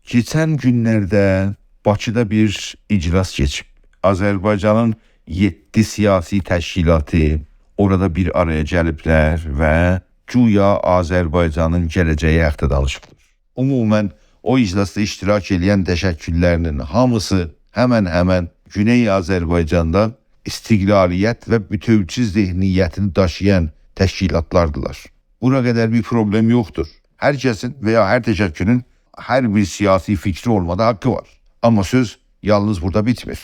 Geçen günlerde Bakıda bir iclas geçip Azərbaycanın 7 siyasi təşkilatı orada bir araya gəliblər və güya Azərbaycanın gələcəyi haqqında danışıblar. Ümumən o iclasda iştirak edən təşəkküllərinin hamısı həmən Güney Azərbaycanda istiqlaliyyət və bütövcül zehniyyətini daşıyan təşkilatlardılar. Buna qədər bir problem yoxdur. Hər kəsin veya hər təşəkkülün hər bir siyasi fikri olmada haqqı var. Amma söz yalnız burada bitmir.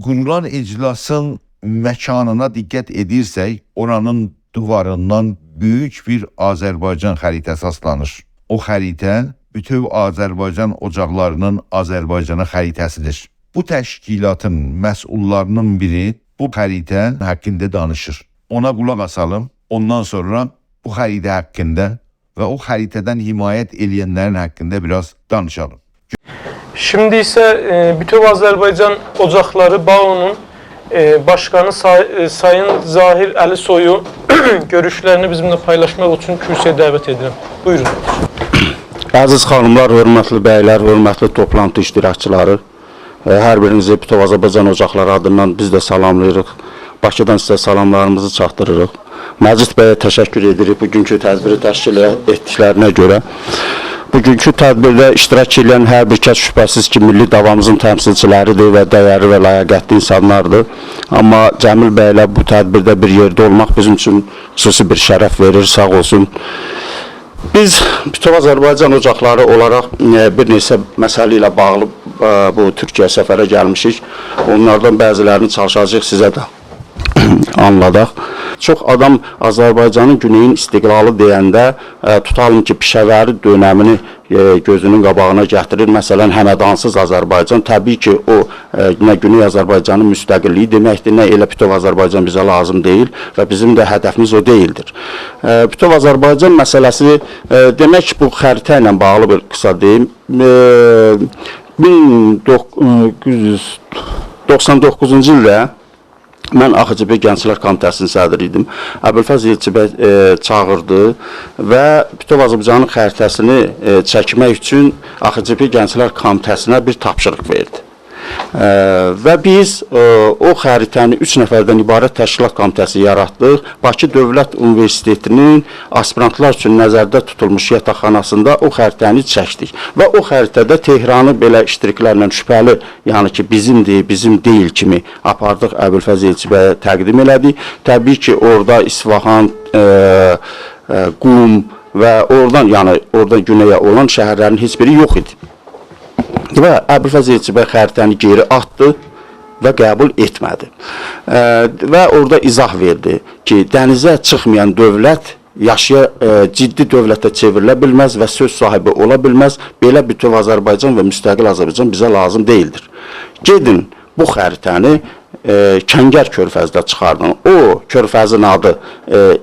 Qurulan iclasın məkanına diqqət edirsək, oranın duvarından böyük bir Azərbaycan xəritəsi aslanır. O xəritə bütöv Azərbaycan ocaqlarının Azərbaycana xəritəsidir. Bu təşkilatın məsullarının biri bu xəritə haqqında danışır. Ona qulaq asalım, ondan sonra bu xəritə haqqında ve o haritadan himayet edilyenlerin hakkında biraz danışalım. Şimdi ise Bütöv Azerbaycan Ocakları BAO'nun Başkanı Sayın Zahir Əlisoy'u görüşlerini bizimle paylaşmak için kürsüye davet edirəm. Buyurun. Aziz xanımlar, hörmətli bəylər, hörmətli toplantı iştirakçıları, hər birinizi Bütöv Azerbaycan Ocakları adından biz de salamlayırıq. Bakıdan sizə salamlarımızı çatdırırıq. Məcid bəyə təşəkkür edirik bugünkü tədbiri təşkil etdiklərinə görə. Bugünkü tədbirdə iştirak edən hər bir kəs şübhəsiz ki, milli davamımızın təmsilçiləridir və dəyərli və layaqətli insanlardır. Amma Cəmil bəylə bu tədbirdə bir yerdə olmaq bizim üçün xüsusi bir şərəf verir, sağ olsun. Biz Bütöv Azərbaycan Ocaqları olaraq bir neçə məsələ ilə bağlı bu Türkiyə səfərə gəlmişik. Onlardan bəzilərini çalışacağıq sizə də anladaq. Çox adam Azərbaycanın güneyin istiqlalı deyəndə tutalım ki, Pişəvəri dönəmini gözünün qabağına gətirir. Məsələn, həmədansız Azərbaycan. Təbii ki, o nə Güney Azərbaycanın müstəqilliyi deməkdir, nə elə Bütöv Azərbaycan bizə lazım deyil və bizim də hədəfimiz o deyildir. Bütöv Azərbaycan məsələsi demək bu xəritə ilə bağlı bir qısa deyim. 1999-cu ildə mən AXCB Gənclər Komitəsinin sədri idim. Əbülfəz Elçibəy çağırdı və Bütöv Azərbaycanın xəritəsini çəkmək üçün AXCB Gənclər Komitəsinə bir tapşırıq verdi. Və biz o xəritəni 3 nəfərdən ibarət təşkilat komitəsi yaratdıq. Bakı Dövlət Universitetinin aspirantlar üçün nəzərdə tutulmuş yataqxanasında o xəritəni çəkdik. Və o xəritədə Tehranı belə iştiriklərlə şübhəli, yəni ki, bizim deyil kimi apardıq, Əbülfəz Elçibəyə təqdim elədik. Təbii ki, orada İsfahan, Qum və oradan güneyə olan şəhərlərin heç biri yox idi. Və Əbülfəz Elçibəy xəritəni geri atdı və qəbul etmədi. Və orada izah verdi ki, dənizə çıxmayan dövlət ciddi dövlətə çevrilə bilməz və söz sahibi ola bilməz. Belə Bütöv Azərbaycan və müstəqil Azərbaycan bizə lazım deyildir. Gedin bu xəritəni Kəngər körfəzdə çıxardın. O körfəzin adı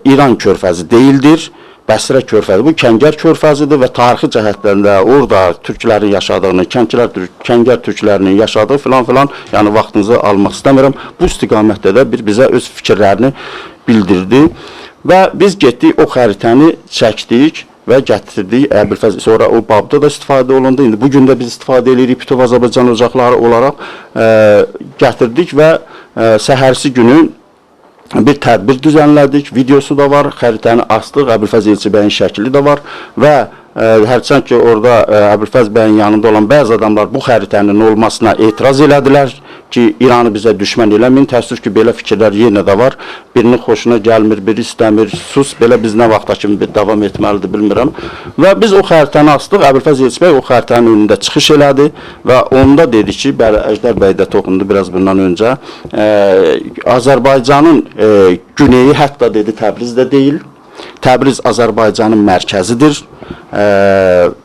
İran körfəzi deyildir. Bəsrə körfəzi, bu Kəngər körfəzidir və tarixi cəhətlərində orada türklərin yaşadığını, Kəngər türklərinin yaşadığı filan, yəni vaxtınızı almaq istəmirəm. Bu istiqamətdə də bizə öz fikirlərini bildirdi və biz getdik, o xəritəni çəkdik və gətirdik Əbülfəz. Sonra o babda da istifadə olundu. İndi bugün də biz istifadə edirik Bütöv Azərbaycan Ocaqları olaraq gətirdik və səhərsi günü bir tədbir düzənlədik, videosu da var, xəritəni astıq, Əbülfəz Elçibəyin şəkli də var və hərçənd ki, orada Əbülfəz bəyin yanında olan bəzi adamlar bu xəritənin olmasına etiraz elədilər ki, İranı bizə düşmən eləməyin. Təəssüf ki, belə fikirlər yenə də var. Birinin xoşuna gəlmir, biri istəmir, sus, belə biz nə vaxta kimi davam etməlidir, bilmirəm. Və biz o xəritəni astıq, Əbülfəz Elçibəy o xəritənin önündə çıxış elədi və onda dedi ki, Əjdər bəy də toxundu biraz bundan öncə, Azərbaycanın güneyi hətta dedi Təbrizdə deyil, Təbriz Azərbaycanın mərkəzidir.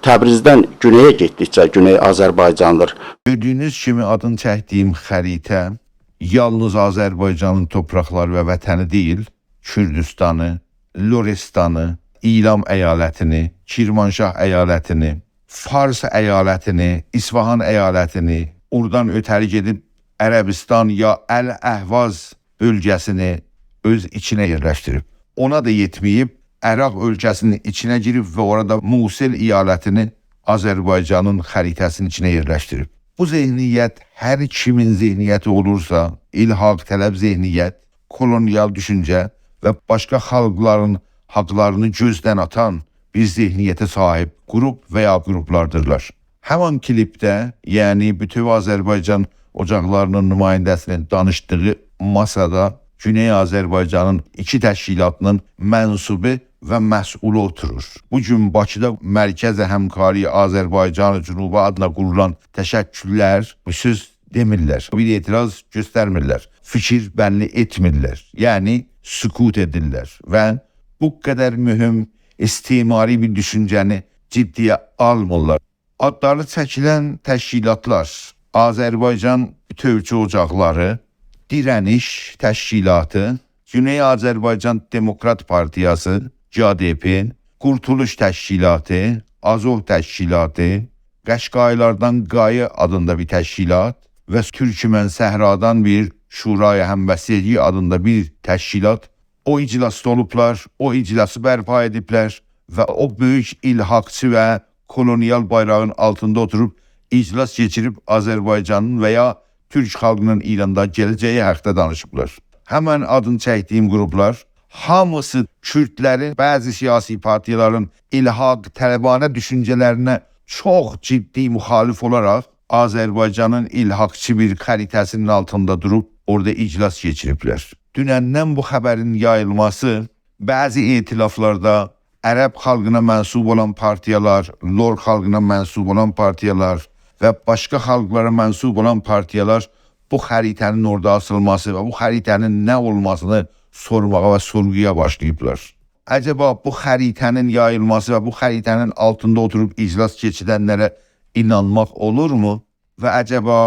Təbrizdən güneyə getdikcə güney Azərbaycandır. Gördüyünüz kimi adını çəkdiyim xəritə yalnız Azərbaycanın torpaqları və vətəni deyil, Kürdistanı, Lorestanı, İlam əyalətini, Kirmanşah əyalətini, Fars əyalətini, İsfahan əyalətini, oradan ötəri gedib Ərəbistan ya Əl-Əhvaz bölgəsini öz içinə yerləşdirib. Ona da yetməyib, Əraq ölkəsinin içinə girib və orada Musil əyalətini Azərbaycanın xəritəsinin içinə yerləşdirib. Bu zehniyyət hər kimin zehniyyəti olursa, ilhaq tələb zehniyyət, kolonial düşüncə və başqa xalqların haqlarını gözdən atan bir zehniyyətə sahib qrup və ya qruplardırlar. Həman klipdə, yəni Bütöv Azərbaycan ocaqlarının nümayəndəsinin danışdığı masada Güney Azərbaycanın iki təşkilatının mənsubu və məsulu oturur. Bugün Bakıda Mərkəzi Həmkarı Azərbaycan Cənubu adına qurulan təşəkküllər bu söz demirlər. Bir etiraz göstərmirlər. Fikir bəlli etmirlər. Yəni sükut edirlər və bu qədər mühüm istimari bir düşüncəni ciddiyə almırlar. Adları çəkilən təşkilatlar Azərbaycan Bütövçü Ocaqları, Dirəniş Təşkilatı, Güney Azərbaycan Demokrat Partiyası, CADP, Qurtuluş Təşkilatı, Azov Təşkilatı, Qəşqaylardan Qayı adında bir təşkilat və Türkmən Səhradan bir Şuraya Həmvəsiyyəyi adında bir təşkilat o iclasda olublar, o iclası bərpa ediblər və o böyük ilhaqçı və kolonial bayrağın altında oturub iclas keçirib Azərbaycanın və ya Türk xalqının İranda gələcəyi haqqında danışıblar. Həmən adını çəkdiyim qruplar hamısı Kürdlərin, bəzi siyasi partiyaların ilhaq tələbanə düşüncələrinə çox ciddi müxalif olaraq Azərbaycanın ilhaqçı bir xəritəsinin altında durub orada iclas keçiriblər. Dünəndən bu xəbərin yayılması bəzi etilaflarda Ərəb xalqına mənsub olan partiyalar, Lor xalqına mənsub olan partiyalar və başqa xalqlara mənsub olan partiyalar bu xəritənin orada asılması və bu xəritənin nə olmasını sormağa və sorguya başlayıblar. Əcəba bu xəritənin yayılması və bu xəritənin altında oturub iclas keçirənlərə inanmaq olurmu? Və əcəba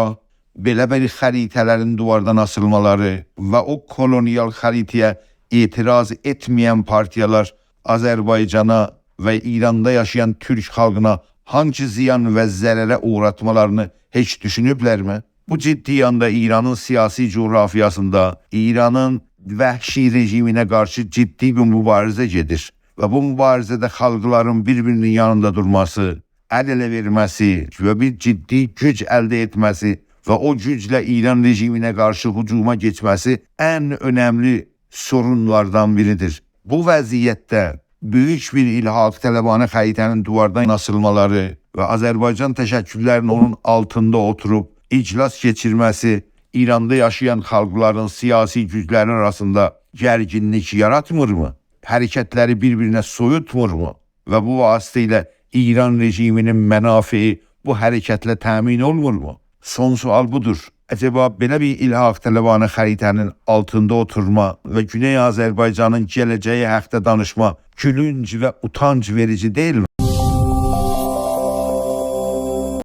belə bir xəritələrin duvardan asılmaları və o kolonial xəritəyə etiraz etməyən partiyalar Azərbaycana və İranda yaşayan Türk xalqına hangi ziyan və zərərə uğratmalarını heç düşünüblərmi? Bu ciddi anda İranın siyasi coğrafiyasında İranın vəhşi rejiminə qarşı ciddi bir mübarizə gedir və bu mübarizədə xalqların bir-birinin yanında durması, əl-ələ verməsi və bir ciddi güc əldə etməsi və o güclə İran rejiminə qarşı hücuma geçməsi ən önəmli sorunlardan biridir. Bu vəziyyətdə böyük bir ilhaq tələbanə xəritənin duvardan asılmaları və Azərbaycan təşəkküllərinin onun altında oturub iclas keçirməsi İranda yaşayan xalqların siyasi gücləri arasında gərginlik yaratmırmı? Hərəkətləri bir-birinə soyutmurmu? Və bu vasitə ilə İran rejiminin mənafeyi bu hərəkətlə təmin olmurmu? Son sual budur. Əcəba belə bir ilhaq tələbanə xəritənin altında oturma və Güney Azərbaycanın gələcəyi haqqında danışma gülünc və utanc verici deyilmi?